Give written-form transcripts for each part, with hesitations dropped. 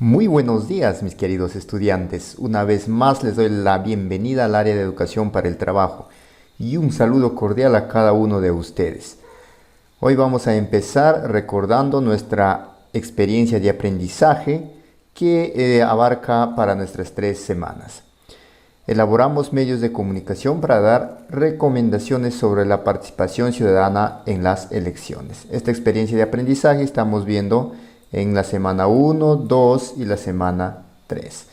Muy buenos días, mis queridos estudiantes. Una vez más les doy la bienvenida al área de educación para el trabajo y un saludo cordial a cada uno de ustedes. Hoy vamos a empezar recordando nuestra experiencia de aprendizaje que abarca para nuestras 3 semanas. Elaboramos medios de comunicación para dar recomendaciones sobre la participación ciudadana en las elecciones. Esta experiencia de aprendizaje estamos viendo en la semana 1, 2 y la semana 3.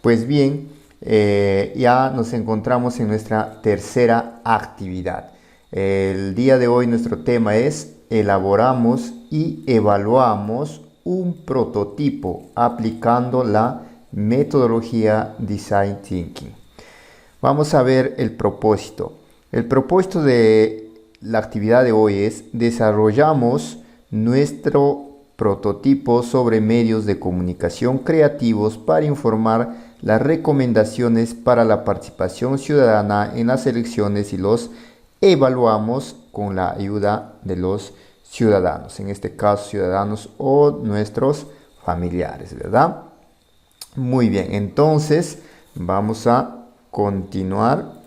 Pues bien, ya nos encontramos en nuestra tercera actividad. El día de hoy nuestro tema es elaboramos y evaluamos un prototipo aplicando la metodología Design Thinking. Vamos a ver el propósito. El propósito de la actividad de hoy es desarrollamos nuestro prototipo sobre medios de comunicación creativos para informar las recomendaciones para la participación ciudadana en las elecciones y los evaluamos con la ayuda de los ciudadanos, en este caso ciudadanos o nuestros familiares, ¿verdad? Muy bien, entonces vamos a continuar.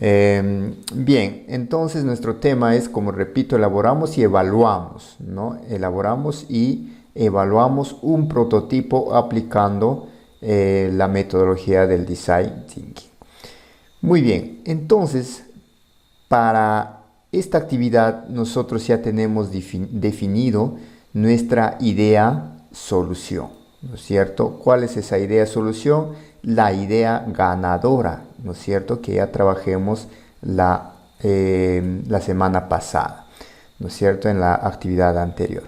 Bien, entonces nuestro tema es, como repito, elaboramos y evaluamos, ¿no? Elaboramos y evaluamos un prototipo aplicando la metodología del Design Thinking. Muy bien, entonces para esta actividad nosotros ya tenemos definido nuestra idea solución, ¿no es cierto? ¿Cuál es esa idea solución? La idea ganadora, ¿no es cierto? Que ya trabajemos la semana pasada, ¿no es cierto? En la actividad anterior.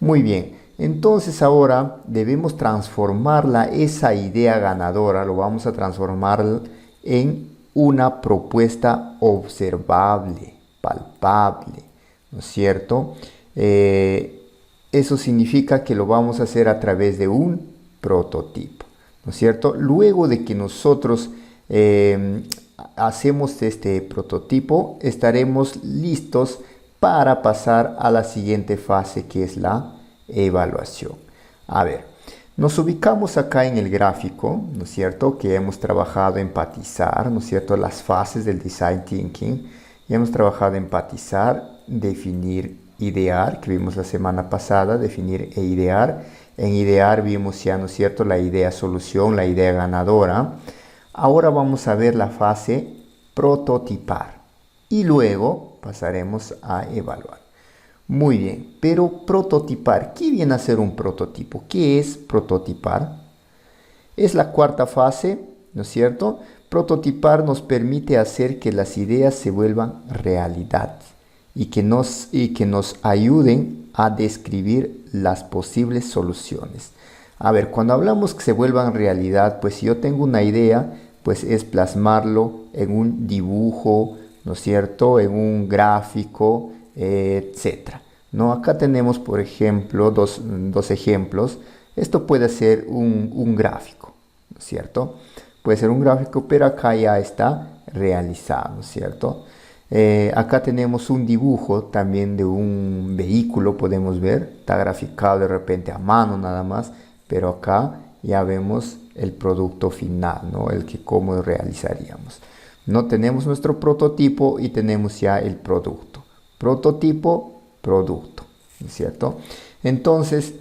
Muy bien, entonces ahora debemos transformarla, esa idea ganadora, lo vamos a transformar en una propuesta observable, palpable, ¿no es cierto? Eso significa que lo vamos a hacer a través de un prototipo, ¿no es cierto? Luego de que nosotros hacemos este prototipo, estaremos listos para pasar a la siguiente fase, que es la evaluación. A ver, nos ubicamos acá en el gráfico, ¿no es cierto? Que hemos trabajado empatizar, ¿no es cierto? Las fases del Design Thinking. Y hemos trabajado empatizar, definir, idear, que vimos la semana pasada, definir e idear. En idear vimos ya, ¿no es cierto?, la idea solución, la idea ganadora. Ahora vamos a ver la fase prototipar y luego pasaremos a evaluar. Muy bien, pero prototipar, ¿qué viene a ser un prototipo? ¿Qué es prototipar? Es la cuarta fase, ¿no es cierto? Prototipar nos permite hacer que las ideas se vuelvan realidad y que nos ayuden a describir las posibles soluciones. A ver, cuando hablamos que se vuelvan realidad, pues si yo tengo una idea, pues es plasmarlo en un dibujo, ¿no es cierto?, en un gráfico, etcétera, ¿no? Acá tenemos, por ejemplo, dos ejemplos. Esto puede ser un gráfico, ¿no es cierto? Puede ser un gráfico, pero acá ya está realizado, ¿no es cierto? Acá tenemos un dibujo también de un vehículo, podemos ver, está graficado de repente a mano nada más, pero acá ya vemos el producto final, ¿no? El que cómo realizaríamos. No tenemos nuestro prototipo y tenemos ya el producto. Prototipo, producto, ¿no es cierto? Entonces,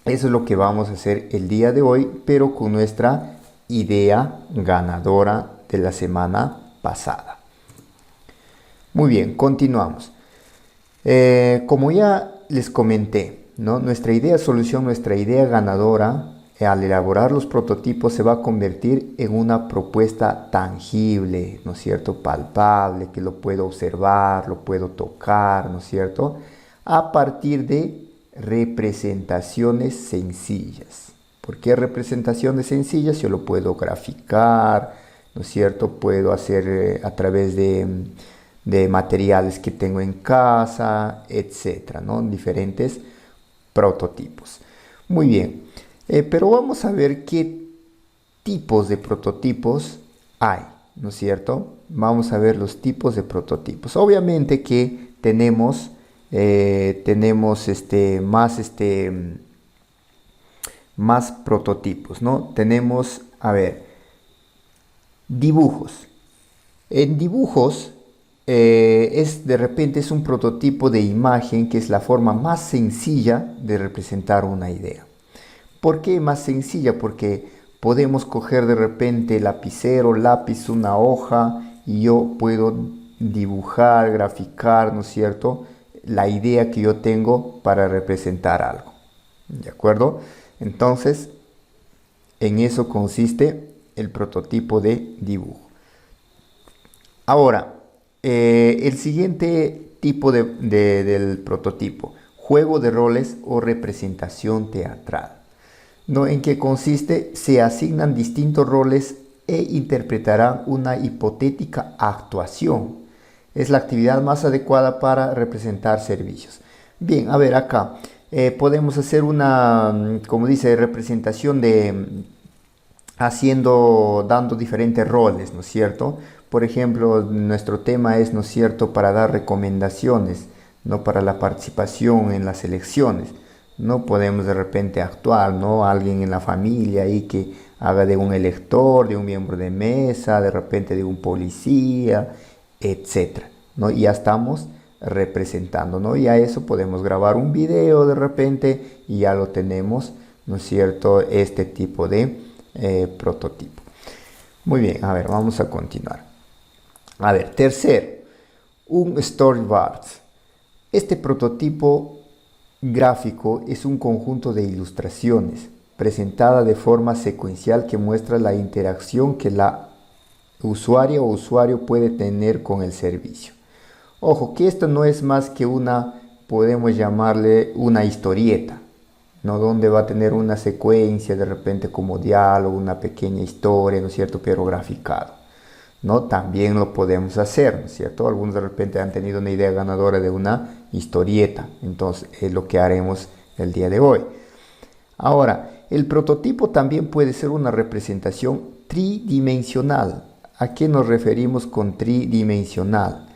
eso es lo que vamos a hacer el día de hoy, pero con nuestra idea ganadora de la semana pasada. Muy bien, continuamos. Como ya les comenté, ¿no? Nuestra idea solución, nuestra idea ganadora, al elaborar los prototipos se va a convertir en una propuesta tangible, ¿no es cierto? Palpable, que lo puedo observar, lo puedo tocar, ¿no es cierto? A partir de representaciones sencillas. ¿Por qué representaciones sencillas? Yo lo puedo graficar, ¿no es cierto? Puedo hacer a través de materiales que tengo en casa, etcétera, ¿no? Diferentes prototipos. Muy bien, pero vamos a ver qué tipos de prototipos hay, ¿no es cierto? Vamos a ver los tipos de prototipos. Obviamente que tenemos más prototipos, ¿no? Tenemos, a ver, dibujos. En dibujos de repente es un prototipo de imagen que es la forma más sencilla de representar una idea. ¿Por qué más sencilla? Porque podemos coger de repente lapicero, lápiz, una hoja y yo puedo dibujar, graficar, ¿no es cierto?, la idea que yo tengo para representar algo. ¿De acuerdo? Entonces, en eso consiste el prototipo de dibujo. Ahora, el siguiente tipo del prototipo, juego de roles o representación teatral. ¿No? ¿En qué consiste? Se asignan distintos roles e interpretarán una hipotética actuación. Es la actividad más adecuada para representar servicios. Bien, a ver acá. Podemos hacer una, como dice, representación dando diferentes roles, ¿no es cierto? Por ejemplo, nuestro tema es, ¿no es cierto?, para dar recomendaciones, no para la participación en las elecciones. No podemos de repente actuar, ¿no? Alguien en la familia ahí que haga de un elector, de un miembro de mesa, de repente de un policía, etcétera, ¿no? Y ya estamos representando, ¿no? Y a eso podemos grabar un video de repente y ya lo tenemos, ¿no es cierto?, este tipo de prototipo. Muy bien, a ver, vamos a continuar. A ver, tercero, un storyboard. Este prototipo gráfico es un conjunto de ilustraciones presentada de forma secuencial que muestra la interacción que la usuaria o usuario puede tener con el servicio. Ojo, que esto no es más que podemos llamarle una historieta, ¿no? Donde va a tener una secuencia de repente como diálogo, una pequeña historia, ¿no es cierto?, pero graficado, ¿no? También lo podemos hacer, ¿no es cierto? Algunos de repente han tenido una idea ganadora de una historieta, entonces es lo que haremos el día de hoy. Ahora, el prototipo también puede ser una representación tridimensional. ¿A qué nos referimos con tridimensional?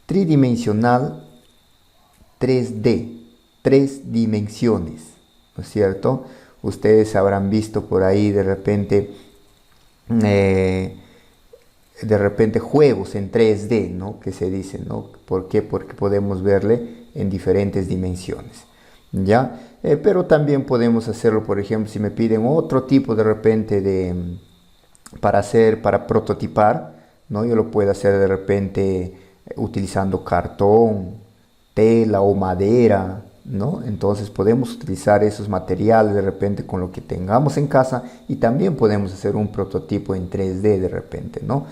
Tridimensional, 3D, 3 dimensiones, ¿no es cierto? Ustedes habrán visto por ahí de repente juegos en 3D, ¿no? Que se dicen, ¿no? ¿Por qué? Porque podemos verle en diferentes dimensiones, ¿ya? Pero también podemos hacerlo, por ejemplo, si me piden otro tipo de repente para prototipar, ¿no? Yo lo puedo hacer de repente utilizando cartón, tela o madera, ¿no? Entonces podemos utilizar esos materiales de repente con lo que tengamos en casa y también podemos hacer un prototipo en 3D de repente, ¿no?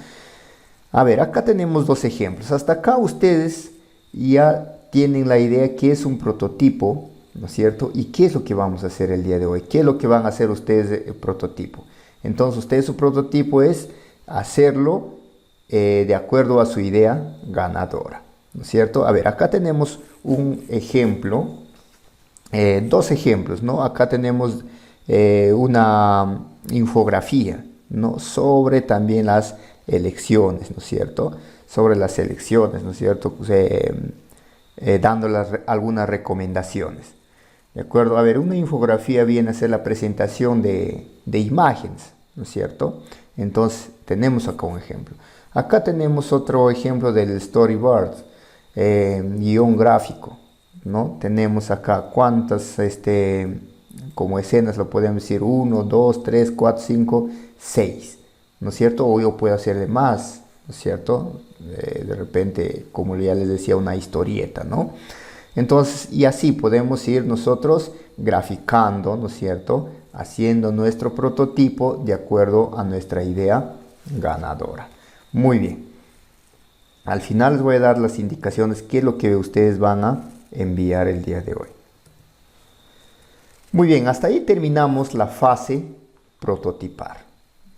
A ver, acá tenemos dos ejemplos. Hasta acá ustedes ya tienen la idea qué es un prototipo, ¿no es cierto? Y qué es lo que vamos a hacer el día de hoy. ¿Qué es lo que van a hacer ustedes de prototipo? Entonces ustedes su prototipo es hacerlo de acuerdo a su idea ganadora, ¿no es cierto? A ver, acá tenemos un ejemplo, dos ejemplos, ¿no? Acá tenemos una infografía, ¿no?, sobre también las elecciones, ¿no es cierto? Sobre las elecciones, ¿no es cierto? Dándoles algunas recomendaciones. ¿De acuerdo? A ver, una infografía viene a ser la presentación de imágenes, ¿no es cierto? Entonces, tenemos acá un ejemplo. Acá tenemos otro ejemplo del storyboard, guión gráfico, ¿no? Tenemos acá cuántas como escenas, lo podemos decir 1, 2, 3, 4, 5, 6, ¿no es cierto? O yo puedo hacer de más, ¿no es cierto? De repente, como ya les decía, una historieta, ¿no? Entonces, y así podemos ir nosotros graficando, ¿no es cierto?, haciendo nuestro prototipo de acuerdo a nuestra idea ganadora. Muy bien. Al final les voy a dar las indicaciones, qué es lo que ustedes van a enviar el día de hoy. Muy bien, hasta ahí terminamos la fase prototipar,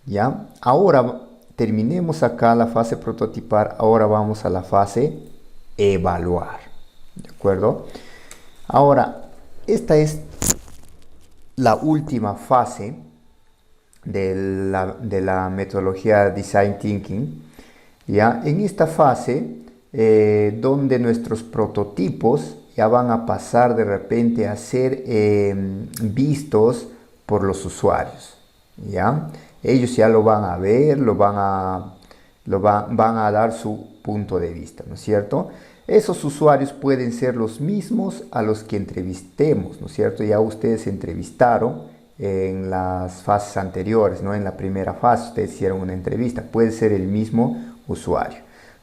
¿ya? Ahora terminemos acá la fase prototipar, ahora vamos a la fase evaluar, ¿de acuerdo? Ahora, esta es la última fase de la metodología Design Thinking, ¿ya? En esta fase, donde nuestros prototipos ya van a pasar de repente a ser vistos por los usuarios, ¿ya? Ellos ya lo van a ver, van a dar su punto de vista, ¿no es cierto? Esos usuarios pueden ser los mismos a los que entrevistemos, ¿no es cierto? Ya ustedes entrevistaron en las fases anteriores, ¿no? En la primera fase ustedes hicieron una entrevista, puede ser el mismo usuario,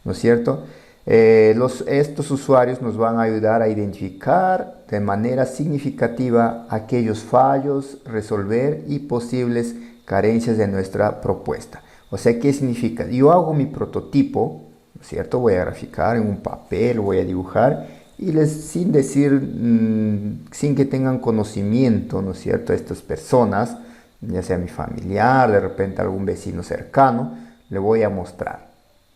¿no es cierto? Estos usuarios nos van a ayudar a identificar de manera significativa aquellos fallos, resolver y posibles carencias de nuestra propuesta. O sea, ¿qué significa? Yo hago mi prototipo, ¿no es cierto? Voy a graficar en un papel, voy a dibujar y sin decir, sin que tengan conocimiento, ¿no es cierto? Estas personas, ya sea mi familiar, de repente algún vecino cercano, le voy a mostrar,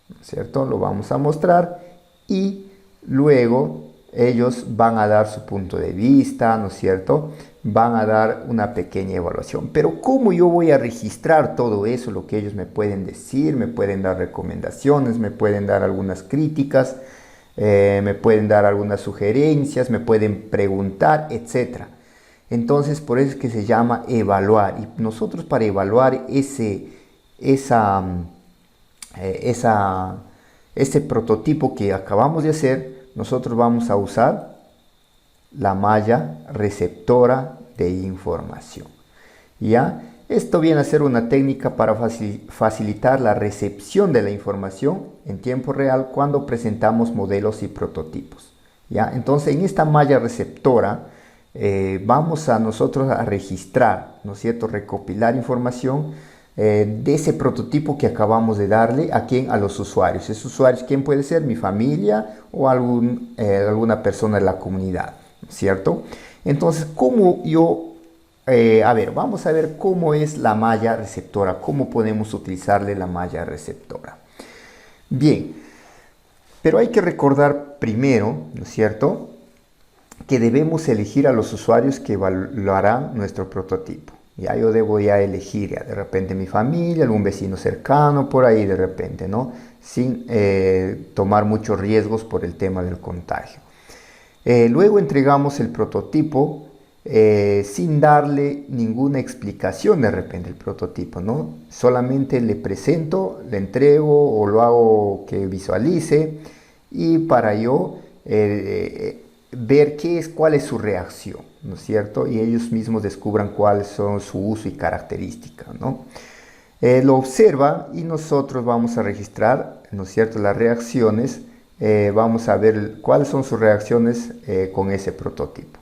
¿no es cierto? Lo vamos a mostrar y luego ellos van a dar su punto de vista, ¿no es cierto? Van a dar una pequeña evaluación. Pero ¿cómo yo voy a registrar todo eso? Lo que ellos me pueden decir, me pueden dar recomendaciones, me pueden dar algunas críticas, me pueden dar algunas sugerencias, me pueden preguntar, etc. Entonces, por eso es que se llama evaluar. Y nosotros para evaluar ese prototipo que acabamos de hacer, nosotros vamos a usar la malla receptora de información. ¿Ya? Esto viene a ser una técnica para facilitar la recepción de la información en tiempo real cuando presentamos modelos y prototipos. ¿Ya? Entonces, en esta malla receptora vamos a nosotros a registrar, ¿no es cierto?, recopilar información de ese prototipo que acabamos de darle a los usuarios. ¿Esos usuarios quién puede ser? Mi familia o alguna persona de la comunidad, ¿cierto? Entonces, ¿cómo yo? Vamos a ver cómo es la malla receptora, cómo podemos utilizarle la malla receptora. Bien, pero hay que recordar primero, ¿no es cierto?, que debemos elegir a los usuarios que evaluarán nuestro prototipo. Ya yo debo elegir de repente mi familia, algún vecino cercano, por ahí de repente, ¿no? Sin tomar muchos riesgos por el tema del contagio. Luego entregamos el prototipo sin darle ninguna explicación de repente el prototipo, ¿no? Solamente le presento, le entrego o lo hago que visualice y para yo ver cuál es su reacción, ¿no es cierto? Y ellos mismos descubran cuáles son su uso y característica, ¿no? Lo observan y nosotros vamos a registrar, ¿no es cierto?, las reacciones. Vamos a ver cuáles son sus reacciones con ese prototipo.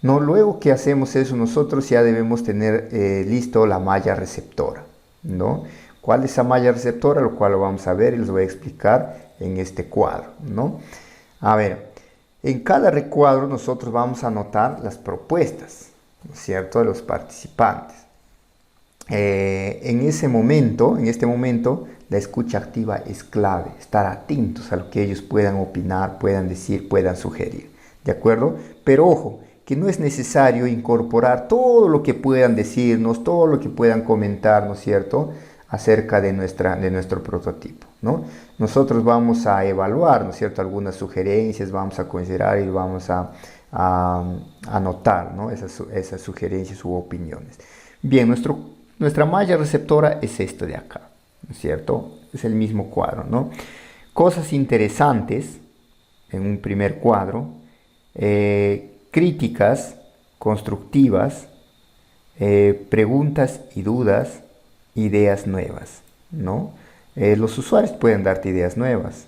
¿No? Luego que hacemos eso, nosotros ya debemos tener listo la malla receptora, ¿no? ¿Cuál es esa malla receptora? Lo cual lo vamos a ver y les voy a explicar en este cuadro, ¿no? A ver, en cada recuadro nosotros vamos a anotar las propuestas, ¿no es cierto?, de los participantes. En este momento, la escucha activa es clave, estar atentos a lo que ellos puedan opinar, puedan decir, puedan sugerir, ¿de acuerdo? Pero ojo, que no es necesario incorporar todo lo que puedan decirnos, todo lo que puedan comentar, ¿no es cierto?, acerca de nuestro prototipo, ¿no? Nosotros vamos a evaluar, ¿no es cierto?, algunas sugerencias, vamos a considerar y vamos a anotar, ¿no?, esas sugerencias u opiniones. Bien, nuestra malla receptora es esto de acá, ¿no es cierto? Es el mismo cuadro, ¿no? Cosas interesantes en un primer cuadro, críticas constructivas, preguntas y dudas, ideas nuevas, ¿no? Los usuarios pueden darte ideas nuevas,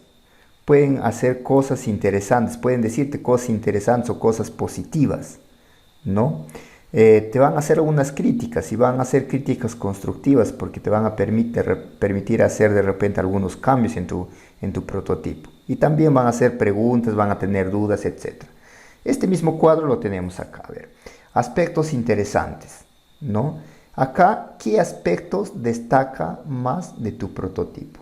pueden hacer cosas interesantes, pueden decirte cosas interesantes o cosas positivas, ¿no? Te van a hacer algunas críticas y van a hacer críticas constructivas porque te van a permitir hacer de repente algunos cambios en tu prototipo. Y también van a hacer preguntas, van a tener dudas, etc. Este mismo cuadro lo tenemos acá. A ver, aspectos interesantes, ¿no? Acá, ¿qué aspectos destaca más de tu prototipo?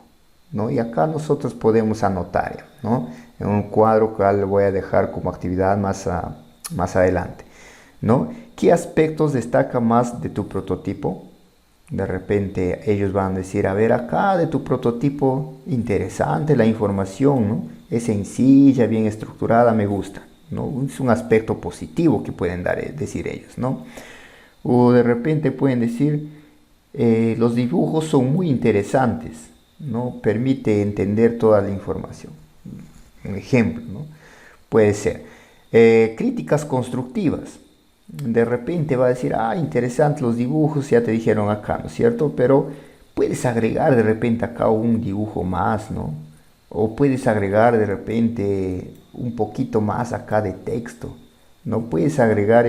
¿No? Y acá nosotros podemos anotar, ¿no?, en un cuadro que le voy a dejar como actividad más adelante, ¿no? ¿Qué aspectos destaca más de tu prototipo? De repente ellos van a decir, a ver, acá de tu prototipo, interesante la información, ¿no? Es sencilla, bien estructurada, me gusta, ¿no? Es un aspecto positivo que pueden decir ellos, ¿no? O de repente pueden decir, los dibujos son muy interesantes, ¿no? Permite entender toda la información. Un ejemplo, ¿no? Puede ser críticas constructivas. De repente va a decir, interesantes los dibujos, ya te dijeron acá, ¿no es cierto? Pero puedes agregar de repente acá un dibujo más, ¿no? O puedes agregar de repente un poquito más acá de texto, ¿no? Puedes agregar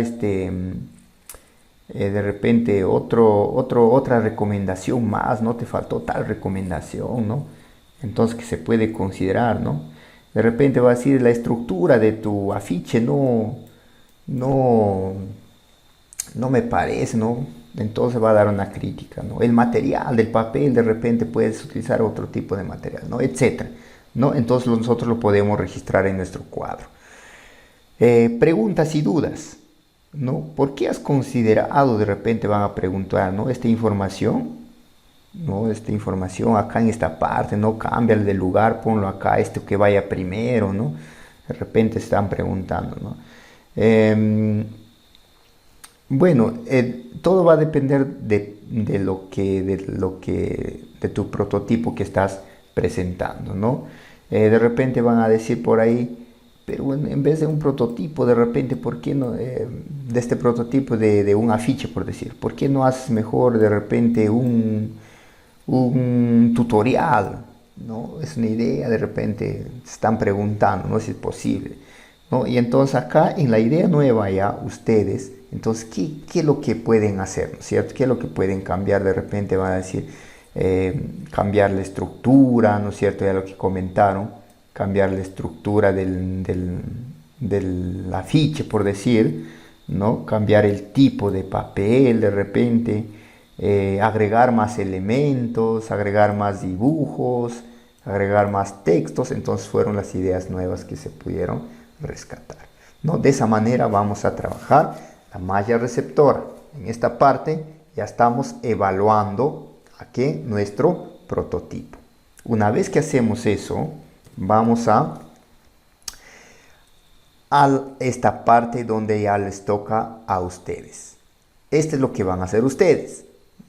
de repente otra recomendación más, ¿no? Te faltó tal recomendación, ¿no? Entonces que se puede considerar, ¿no? De repente va a decir la estructura de tu afiche no, no me parece, ¿no? Entonces va a dar una crítica, ¿no? El material del papel, de repente puedes utilizar otro tipo de material, ¿no? Etcétera, ¿no? Entonces nosotros lo podemos registrar en nuestro cuadro. Preguntas y dudas, ¿no? ¿Por qué has considerado, de repente van a preguntar, ¿no? Esta información, ¿no? Esta información acá en esta parte, ¿no? Cámbiale de lugar, ponlo acá, que vaya primero, ¿no? De repente están preguntando, ¿no? Bueno, todo va a depender de tu prototipo que estás presentando, ¿no? De repente van a decir por ahí, pero bueno, en vez de un prototipo, de repente, ¿por qué no? De este prototipo de un afiche, por decir, ¿por qué no haces mejor de repente un tutorial? ¿No? Es una idea, de repente se están preguntando, ¿no? Si es posible, ¿no? Y entonces acá en la idea nueva ya ustedes, entonces, ¿qué es lo que pueden hacer? ¿No es cierto? ¿Qué es lo que pueden cambiar? De repente van a decir, cambiar la estructura, ¿no es cierto? Ya lo que comentaron, cambiar la estructura del afiche, por decir, ¿no? Cambiar el tipo de papel, de repente, agregar más elementos, agregar más dibujos, agregar más textos. Entonces fueron las ideas nuevas que se pudieron rescatar, ¿no? De esa manera vamos a trabajar la malla receptora. En esta parte ya estamos evaluando aquí nuestro prototipo. Una vez que hacemos eso, vamos a esta parte donde ya les toca a ustedes. Esto es lo que van a hacer ustedes,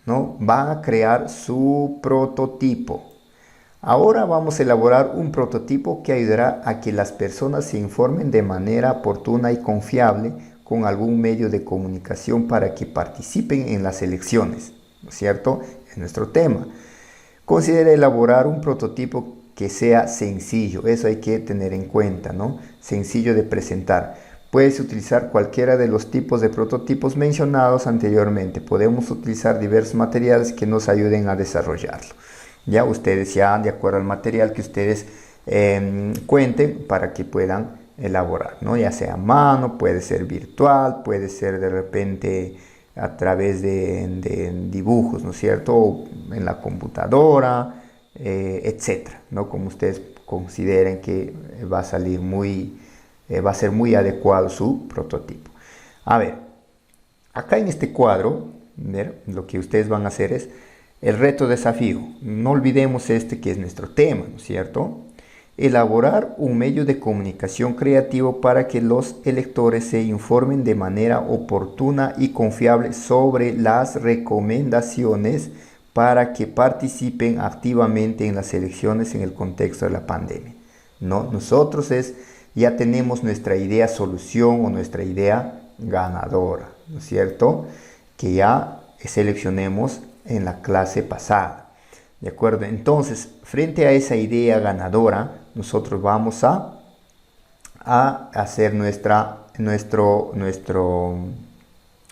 ¿no? Van a crear su prototipo. Ahora vamos a elaborar un prototipo que ayudará a que las personas se informen de manera oportuna y confiable con algún medio de comunicación para que participen en las elecciones, ¿no es cierto? Es nuestro tema. Considera elaborar un prototipo que sea sencillo, eso hay que tener en cuenta, ¿no? Sencillo de presentar. Puedes utilizar cualquiera de los tipos de prototipos mencionados anteriormente. Podemos utilizar diversos materiales que nos ayuden a desarrollarlo. Ya ustedes de acuerdo al material que ustedes cuenten para que puedan elaborar, ¿no? Ya sea a mano, puede ser virtual, puede ser de repente a través de dibujos, ¿no es cierto? O en la computadora, etcétera, ¿no? Como ustedes consideren que va a salir va a ser muy adecuado su prototipo. A ver, acá en este cuadro, lo que ustedes van a hacer es el reto desafío. No olvidemos que es nuestro tema, ¿no es cierto? Elaborar un medio de comunicación creativo para que los electores se informen de manera oportuna y confiable sobre las recomendaciones para que participen activamente en las elecciones en el contexto de la pandemia, ¿no? Nosotros ya tenemos nuestra idea solución o nuestra idea ganadora, ¿no es cierto? Que ya seleccionemos en la clase pasada. ¿De acuerdo? Entonces, frente a esa idea ganadora, nosotros vamos a hacer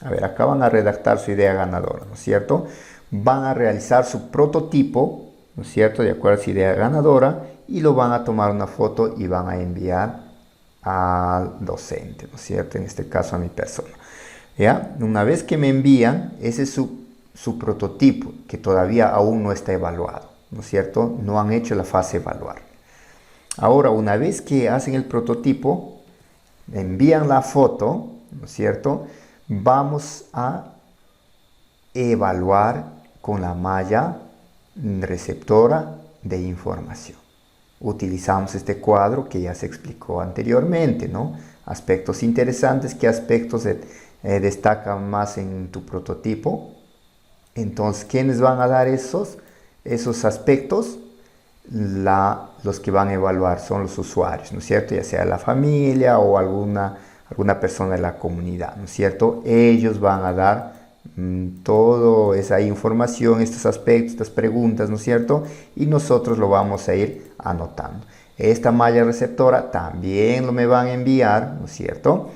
a ver, acá van a redactar su idea ganadora, ¿no es cierto? Van a realizar su prototipo, ¿no es cierto? De acuerdo a su idea ganadora, y lo van a tomar una foto y van a enviar al docente, ¿no es cierto? En este caso a mi persona. ¿Ya? Una vez que me envían, ese es su prototipo, que todavía aún no está evaluado, ¿no es cierto? No han hecho la fase evaluar. Ahora, una vez que hacen el prototipo, envían la foto, ¿no es cierto? Vamos a evaluar con la malla receptora de información. Utilizamos este cuadro que ya se explicó anteriormente, ¿no? Aspectos interesantes, ¿qué aspectos destaca más en tu prototipo. Entonces, ¿quiénes van a dar esos aspectos? Los que van a evaluar son los usuarios, ¿no es cierto? Ya sea la familia o alguna persona de la comunidad, ¿no es cierto? Ellos van a dar toda esa información, estos aspectos, estas preguntas, ¿no es cierto? Y nosotros lo vamos a ir anotando. Esta malla receptora también lo me van a enviar, ¿no es cierto?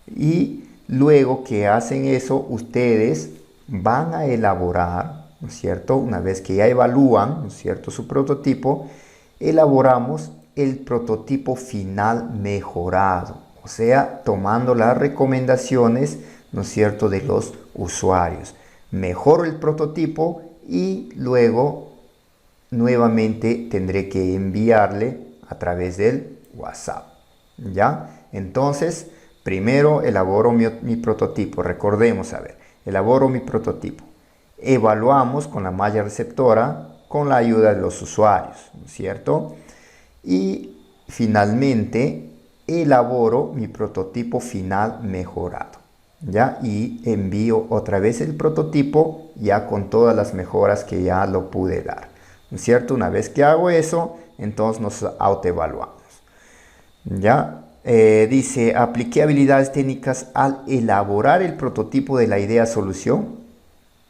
Y luego que hacen eso, ustedes van a elaborar, ¿no es cierto? Una vez que ya evalúan, ¿no es cierto?, su prototipo, elaboramos el prototipo final mejorado. O sea, tomando las recomendaciones, ¿no es cierto?, de los usuarios. Mejoro el prototipo y luego nuevamente tendré que enviarle a través del WhatsApp. ¿Ya? Entonces, primero elaboro mi prototipo. Recordemos, a ver, elaboro mi prototipo. Evaluamos con la malla receptora con la ayuda de los usuarios, ¿no es cierto? Y finalmente elaboro mi prototipo final mejorado, ¿ya? Y envío otra vez el prototipo ya con todas las mejoras que ya lo pude dar, ¿no es cierto? Una vez que hago eso, entonces nos autoevaluamos, ¿ya? Dice, apliqué habilidades técnicas al elaborar el prototipo de la idea solución,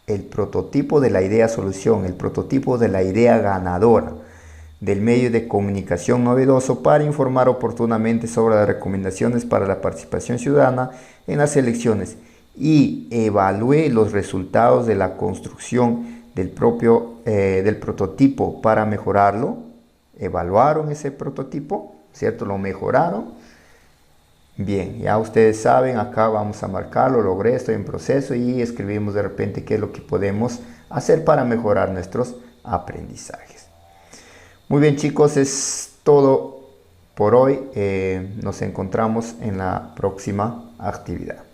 el prototipo de la idea solución, el prototipo de la idea ganadora del medio de comunicación novedoso para informar oportunamente sobre las recomendaciones para la participación ciudadana en las elecciones y evalué los resultados de la construcción del prototipo para mejorarlo. Evaluaron ese prototipo, ¿cierto? Lo mejoraron. Bien, ya ustedes saben, acá vamos a marcarlo, logré, estoy en proceso y escribimos de repente qué es lo que podemos hacer para mejorar nuestros aprendizajes. Muy bien, chicos, es todo por hoy. Nos encontramos en la próxima actividad.